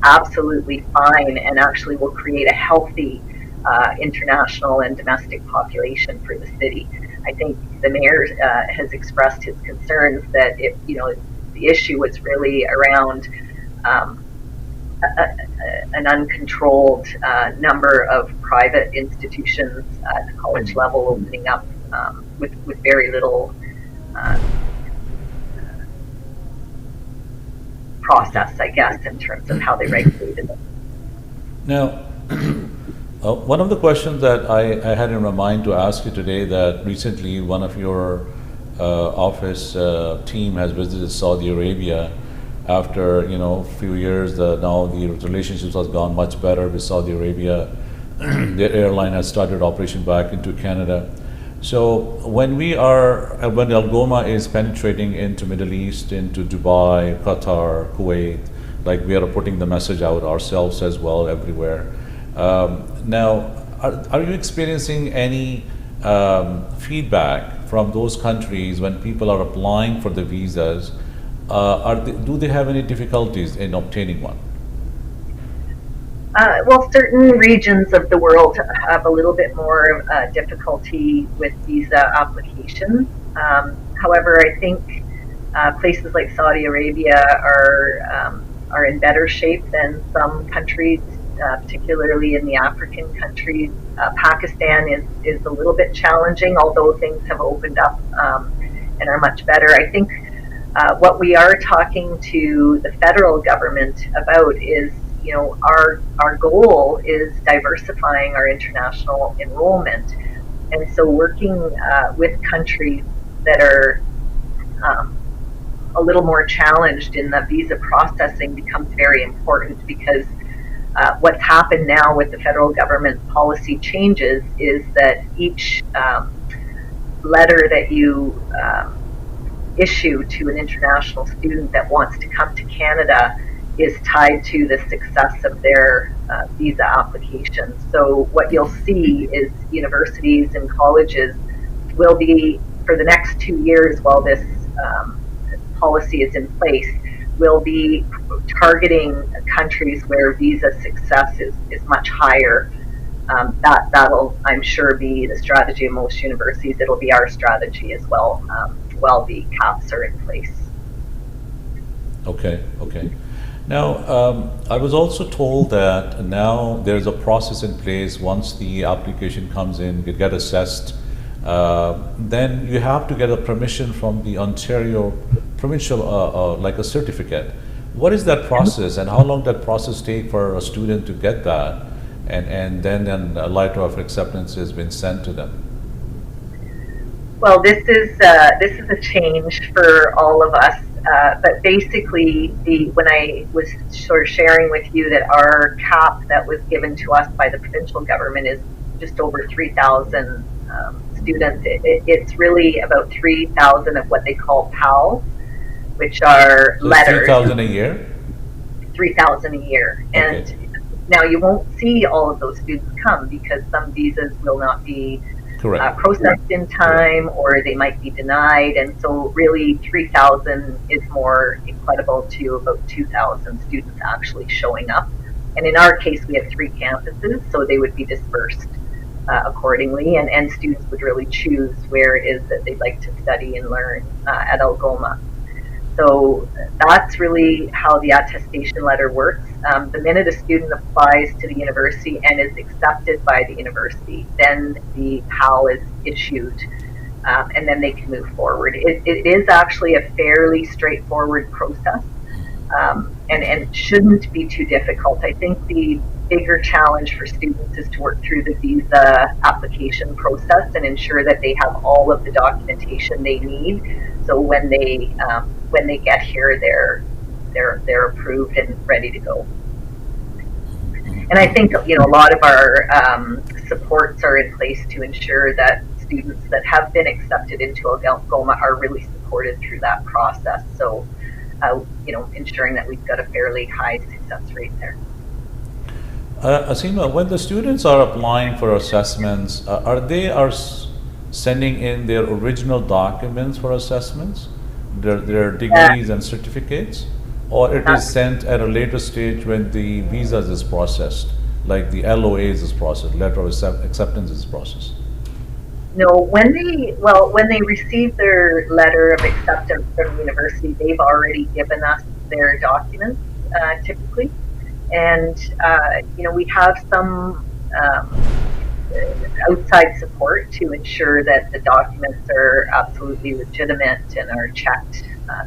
absolutely fine and actually will create a healthy international and domestic population for the city. I think the mayor has expressed his concerns that the issue was really around an uncontrolled number of private institutions at the college level opening up with very little process, I guess, in terms of how they regulated it. Now, one of the questions that I had in my mind to ask you today, that recently one of your office team has visited Saudi Arabia after a few years. Now the relationships has gone much better with Saudi Arabia. Their airline has started operation back into Canada. So when Algoma is penetrating into Middle East, into Dubai, Qatar, Kuwait, like we are putting the message out ourselves as well everywhere. Now, are you experiencing any feedback from those countries when people are applying for the visas? Do they have any difficulties in obtaining one? Well, certain regions of the world have a little bit more difficulty with visa applications. However, I think places like Saudi Arabia are in better shape than some countries, particularly in the African countries. Pakistan is a little bit challenging, although things have opened up and are much better. I think what we are talking to the federal government about is, our goal is diversifying our international enrollment. And so working with countries that are a little more challenged in the visa processing becomes very important, because what's happened now with the federal government policy changes is that each letter that you issue to an international student that wants to come to Canada is tied to the success of their visa application. So what you'll see is universities and colleges will be, for the next 2 years while this policy is in place, will be targeting countries where visa success is much higher. That'll, I'm sure, be the strategy of most universities. It'll be our strategy as well, while the caps are in place. Okay. Now, I was also told that now there's a process in place. Once the application comes in, you get assessed, then you have to get a permission from the Ontario provincial, like a certificate. What is that process, and how long that process take for a student to get that, and then a letter of acceptance has been sent to them? Well, this is a change for all of us. But basically, when I was sort of sharing with you that our cap that was given to us by the provincial government is just over 3,000 students, it's really about 3,000 of what they call PALs, which are letters. 3,000 a year? 3,000 a year. And now you won't see all of those students come because some visas will not be processed in time, or they might be denied. And so really 3,000 is more equitable to about 2,000 students actually showing up. And in our case, we have 3 campuses, so they would be dispersed accordingly, and students would really choose where it is that they'd like to study and learn at Algoma. So that's really how the attestation letter works. The minute a student applies to the university and is accepted by the university, then the PAL is issued, and then they can move forward. It is actually a fairly straightforward process, and shouldn't be too difficult. I think the bigger challenge for students is to work through the visa application process and ensure that they have all of the documentation they need. So when they get here, they're approved and ready to go. And I think a lot of our supports are in place to ensure that students that have been accepted into Algoma are really supported through that process. So ensuring that we've got a fairly high success rate there. Asima, when the students are applying for assessments, are they sending in their original documents for assessments, their degrees and certificates, or it is sent at a later stage when the visas is processed, like the LOAs is processed, letter of acceptance is processed? No, when they receive their letter of acceptance from the university, they've already given us their documents, typically. And, we have some outside support to ensure that the documents are absolutely legitimate and are checked,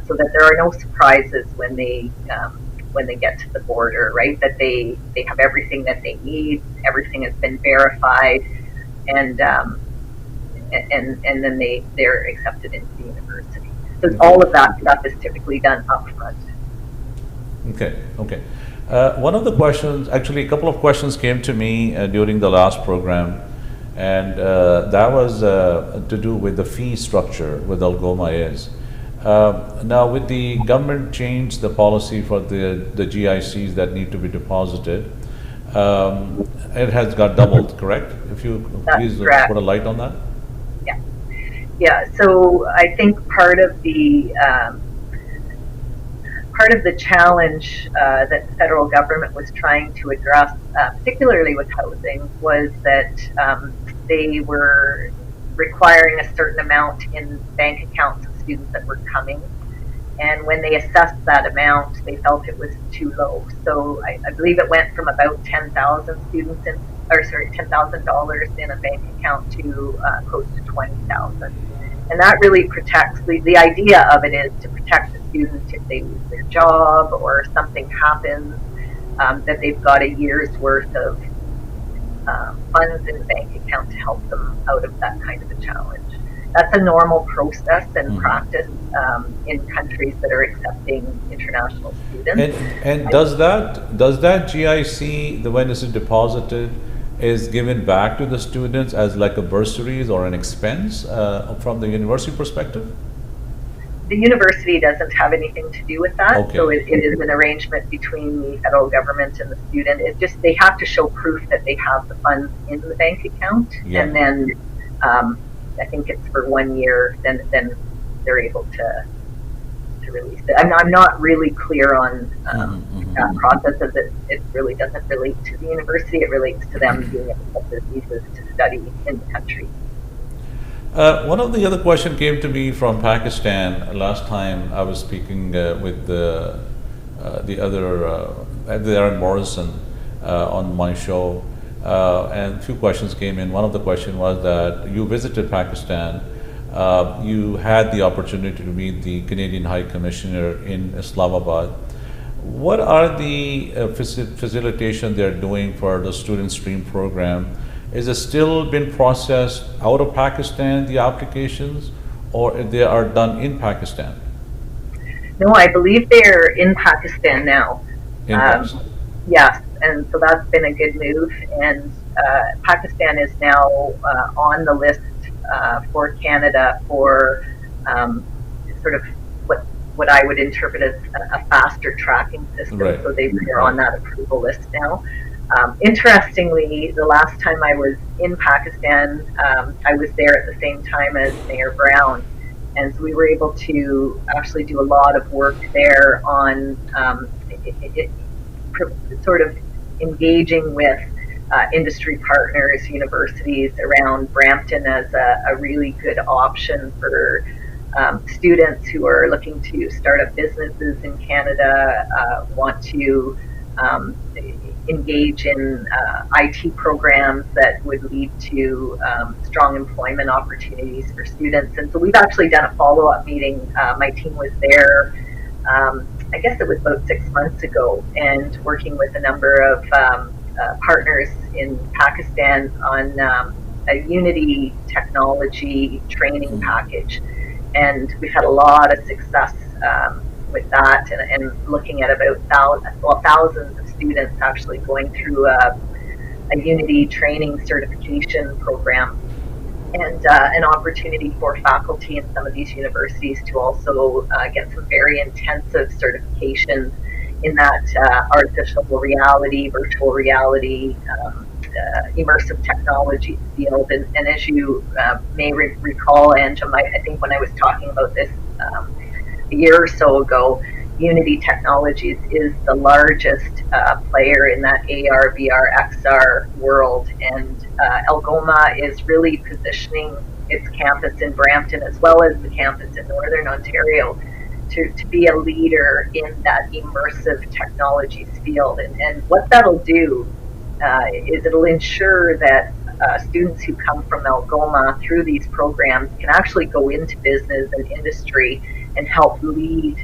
so that there are no surprises when they get to the border, right? That they have everything that they need, everything has been verified, and then they're accepted into the university. So all of that stuff is typically done upfront. Okay. One of the questions, actually a couple of questions came to me during the last program, and that was to do with the fee structure with Algoma is. Now with the government changed the policy for the GICs that need to be deposited, it has got doubled, correct? If you please put a light on that. Yeah, so I think part of the challenge that the federal government was trying to address, particularly with housing, was that they were requiring a certain amount in bank accounts of students that were coming. And when they assessed that amount, they felt it was too low. So I believe it went from about 10,000 students $10,000 in a bank account to close to 20,000. And that really protects, the idea of it is to protect the student if they lose their job or something happens, that they've got a year's worth of funds in the bank account to help them out of that kind of a challenge. That's a normal process and practice in countries that are accepting international students. And does that GIC, when it's deposited, is given back to the students as like a bursaries or an expense from the university perspective? The university doesn't have anything to do with that. Okay. So it is an arrangement between the federal government and the student. It just, they have to show proof that they have the funds in the bank account. Yeah. And then I think it's for 1 year, then they're able to release it. I'm not really clear on that process, as it really doesn't relate to the university. It relates to them being able to get their visas to study in the country. One of the other question came to me from Pakistan last time I was speaking with the Aaron Morrison on my show, and a few questions came in. One of the questions was that you visited Pakistan. You had the opportunity to meet the Canadian High Commissioner in Islamabad. What are the facilitation they're doing for the Student Stream program? Is it still been processed out of Pakistan, the applications, or they are done in Pakistan? No, I believe they're in Pakistan now. Yes, and so that's been a good move. And Pakistan is now on the list for Canada for sort of what I would interpret as a faster tracking system, Right. so they're on that approval list now. Interestingly, the last time I was in Pakistan, I was there at the same time as Mayor Brown, and so we were able to actually do a lot of work there on sort of engaging with industry partners, universities around Brampton as a really good option for students who are looking to start up businesses in Canada, want to engage in IT programs that would lead to strong employment opportunities for students. And so we've actually done a follow-up meeting. My team was there, I guess it was about 6 months ago, and working with a number of partners in Pakistan on a Unity technology training package. And we've had a lot of success with that, and looking at about thousands of students actually going through a Unity training certification program, and an opportunity for faculty in some of these universities to also get some very intensive certifications in that artificial reality, virtual reality, immersive technology field. And as you may recall, Anjum, I think when I was talking about this a year or so ago, Unity Technologies is the largest player in that AR, VR, XR world, and Algoma is really positioning its campus in Brampton as well as the campus in Northern Ontario to be a leader in that immersive technologies field. And what that'll do is it'll ensure that students who come from Algoma through these programs can actually go into business and industry and help lead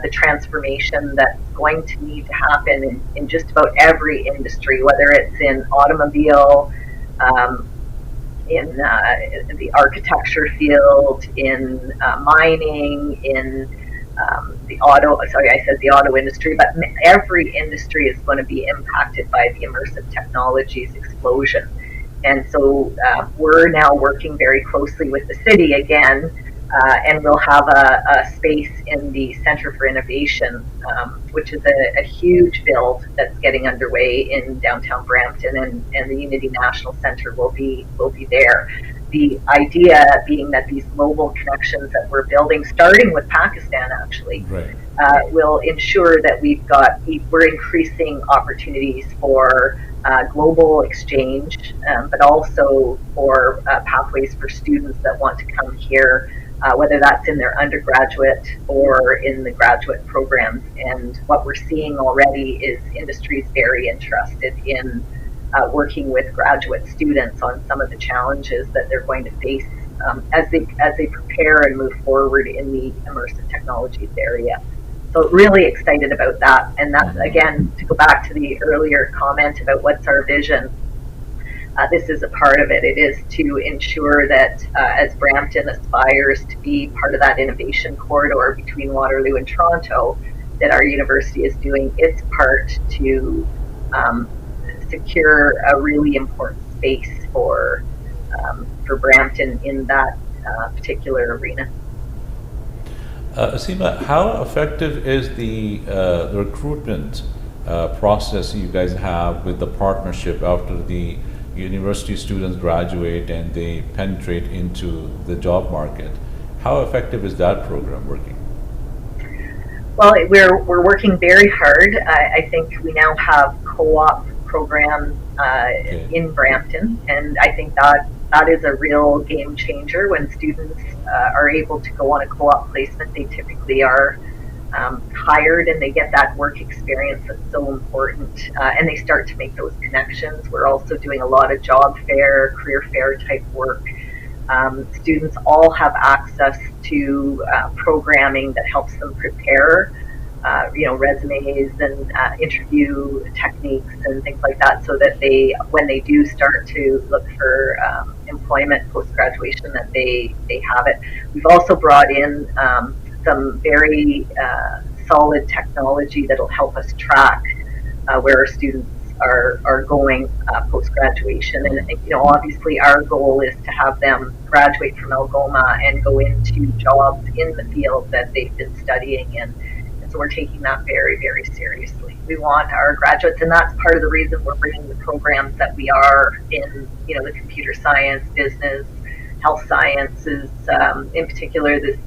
the transformation that's going to need to happen in just about every industry, whether it's in automobile, in the architecture field, in mining, in the auto industry, but every industry is going to be impacted by the immersive technologies explosion. And so we're now working very closely with the city again, and we'll have a space in the Centre for Innovation, which is a huge build that's getting underway in downtown Brampton, and the Unity National Centre will be there. The idea being that these global connections that we're building, starting with Pakistan actually, Right. Will ensure that we're increasing opportunities for global exchange, but also for pathways for students that want to come here, whether that's in their undergraduate or in the graduate programs. And what we're seeing already is industries very interested in working with graduate students on some of the challenges that they're going to face as they prepare and move forward in the immersive technologies area. So really excited about that. And that, again, to go back to the earlier comment about what's our vision, this is a part of it. It is to ensure that as Brampton aspires to be part of that innovation corridor between Waterloo and Toronto, that our university is doing its part to secure a really important space for Brampton in that particular arena. Asima, how effective is the recruitment process you guys have with the partnership after the university students graduate and they penetrate into the job market? How effective is that program working? Well, we're working very hard. I think we now have co-op programs in Brampton, and I think that is a real game changer. When students are able to go on a co-op placement, they typically are hired and they get that work experience that's so important, and they start to make those connections. We're also doing a lot of job fair, career fair type work. Students all have access to programming that helps them prepare resumes and interview techniques and things like that, so that when they do start to look for employment post-graduation, that they have it. We've also brought in some very solid technology that'll help us track where our students are going post-graduation. And obviously our goal is to have them graduate from Algoma and go into jobs in the field that they've been studying in. And so we're taking that very, very seriously. We want our graduates, and that's part of the reason we're bringing the programs that we are in, the computer science, business, health sciences, in particular the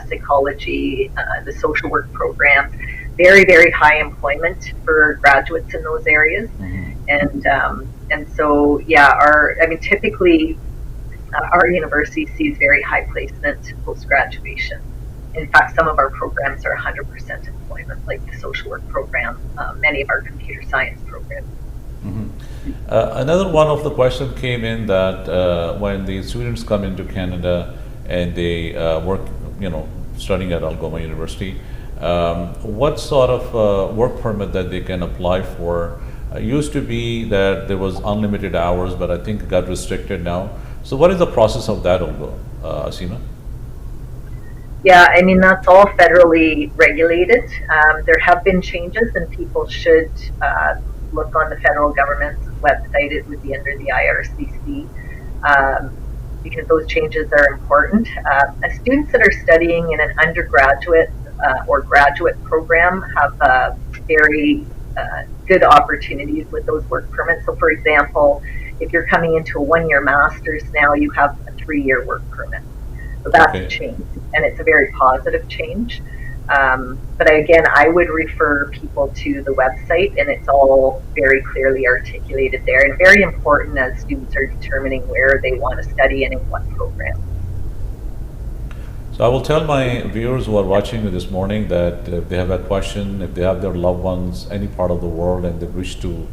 psychology, the social work programs. Very, very high employment for graduates in those areas. And so, typically our university sees very high placement post-graduation. In fact, some of our programs are 100% employment, like the social work program, many of our computer science programs. Another one of the questions came in that when the students come into Canada and they work, studying at Algoma University, what sort of work permit that they can apply for? Used to be that there was unlimited hours, but I think it got restricted now. So what is the process of that, Asima? Yeah, that's all federally regulated. There have been changes, and people should look on the federal government's website. It would be under the IRCC, because those changes are important. Students that are studying in an undergraduate or graduate program have very good opportunities with those work permits. So for example, if you're coming into a 1-year master's now, you have a 3-year work permit. So that's a change, and it's a very positive change. But again, I would refer people to the website, and it's all very clearly articulated there, and very important as students are determining where they want to study and in what program. So I will tell my viewers who are watching me this morning that if they have a question, if they have their loved ones any part of the world and they wish to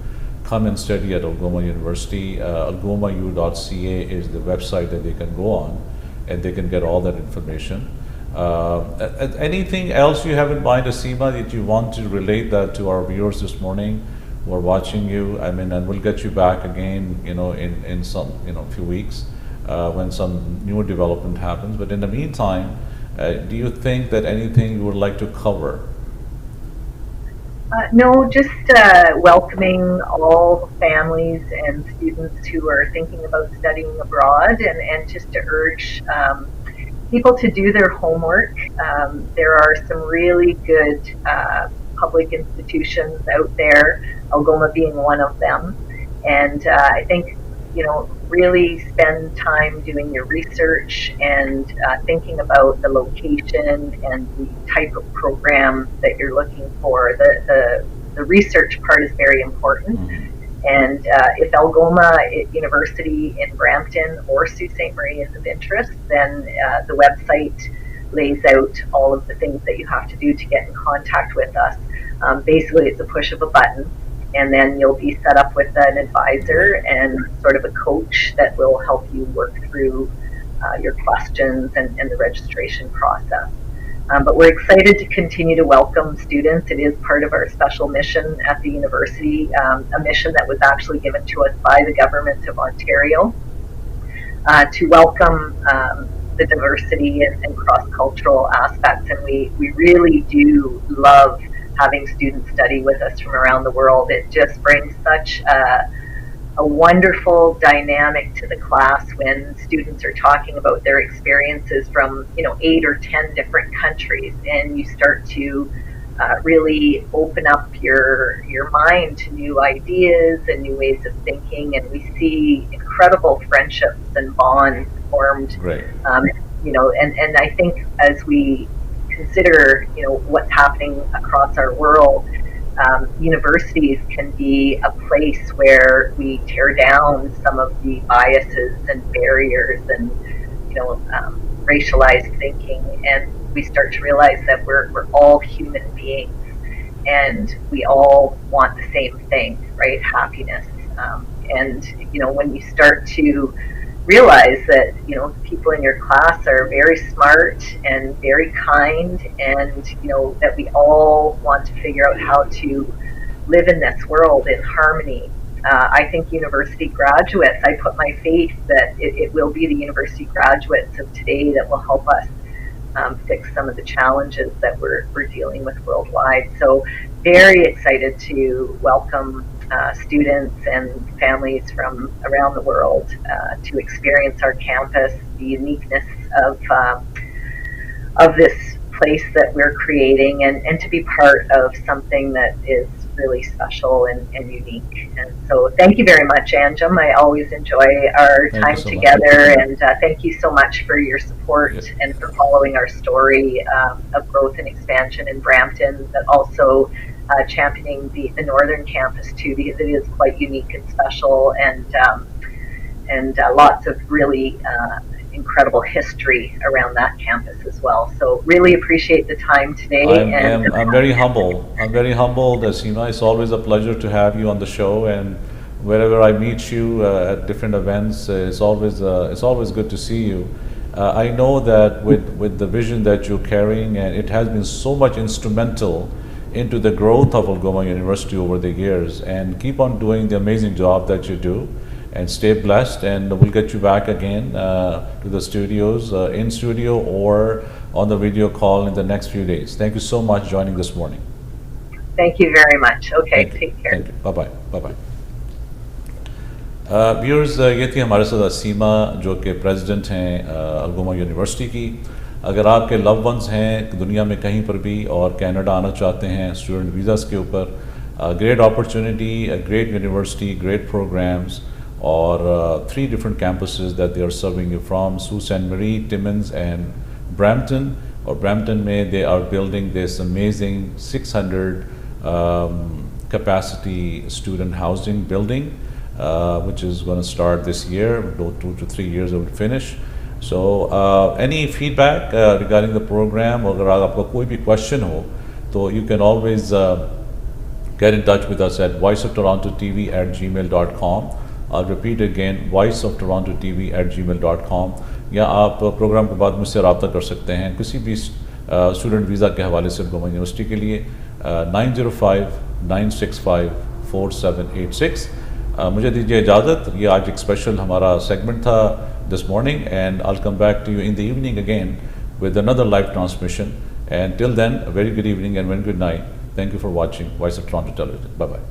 come and study at Algoma University, algomau.ca is the website that they can go on, and they can get all that information. Anything else you have in mind, Asima, that you want to relate that to our viewers this morning who are watching you? And we'll get you back again, in some, few weeks when some new development happens. But in the meantime, do you think that anything you would like to cover? No, just welcoming all families and students who are thinking about studying abroad, and just to urge people to do their homework. There are some really good public institutions out there, Algoma being one of them. And I think, really spend time doing your research and thinking about the location and the type of program that you're looking for. The research part is very important. And if Algoma University in Brampton or Sault Ste. Marie is of interest, then the website lays out all of the things that you have to do to get in contact with us. Basically, it's a push of a button, and then you'll be set up with an advisor and sort of a coach that will help you work through your questions and the registration process. But we're excited to continue to welcome students. It is part of our special mission at the university, a mission that was actually given to us by the government of Ontario to welcome the diversity and cross-cultural aspects. And we really do love having students study with us from around the world. It just brings such a wonderful dynamic to the class when students are talking about their experiences from 8 or 10 different countries, and you start to really open up your mind to new ideas and new ways of thinking, and we see incredible friendships and bonds formed. Great. And I think as we consider what's happening across our world, universities can be a place where we tear down some of the biases and barriers and racialized thinking, and we start to realize that we're all human beings and we all want the same thing, right? Happiness. And when you start to realize that people in your class are very smart and very kind, and that we all want to figure out how to live in this world in harmony. I think university graduates, I put my faith that it will be the university graduates of today that will help us fix some of the challenges that we're dealing with worldwide. So very excited to welcome students and families from around the world to experience our campus, the uniqueness of this place that we're creating, and to be part of something that is really special and unique. And so thank you very much, Anjum. I always enjoy our time together, and thank you so much for your support and for following our story of growth and expansion in Brampton, but also championing the northern campus too, because it is quite unique and special, and lots of really incredible history around that campus as well. So really appreciate the time today. I'm very humble. I'm very humbled, Seema. It's always a pleasure to have you on the show, and wherever I meet you at different events, it's always good to see you. I know that with the vision that you're carrying, and it has been so much instrumental into the growth of Algoma University over the years, and keep on doing the amazing job that you do, and stay blessed, and we'll get you back again to the studios, in studio or on the video call in the next few days. Thank you so much for joining this morning. Thank you very much. Okay, take care. Thank you. Bye-bye. Bye-bye. Viewers ये थी हमारे साथ असीमा, जो कि president हैं अल्गोमा university की। अगर आपके लव वंस हैं दुनिया में कहीं पर भी और कनाडा आना चाहते हैं स्टूडेंट वीज़ास के ऊपर, great opportunity, great university, great programmes, or 3 different campuses that they are serving you from Sault Ste. Marie, Timmins and Brampton. Or Brampton में they are building this amazing 600 capacity student housing building, which is going to start this year. 2 to 3 years it will finish. So any feedback regarding the program, or अगर आपका कोई भी question हो, तो you can always get in touch with us at voiceofTorontoTV@gmail.com. I'll repeat again, voiceoftorontotv@gmail.com, या आप programme के बाद मुझसे रब्ता कर सकते हैं किसी भी स्टूडेंट वीज़ा के हवाले से अल्गोमा यूनिवर्सिटी के लिए 905-965-4786। मुझे दीजिए इजाज़त। ये आज एक स्पेशल हमारा सेगमेंट था this morning, and I will come back to you in the evening again with another live transmission, and till then a very good evening and very good night. Thank you for watching Voice of Toronto Television. Bye bye.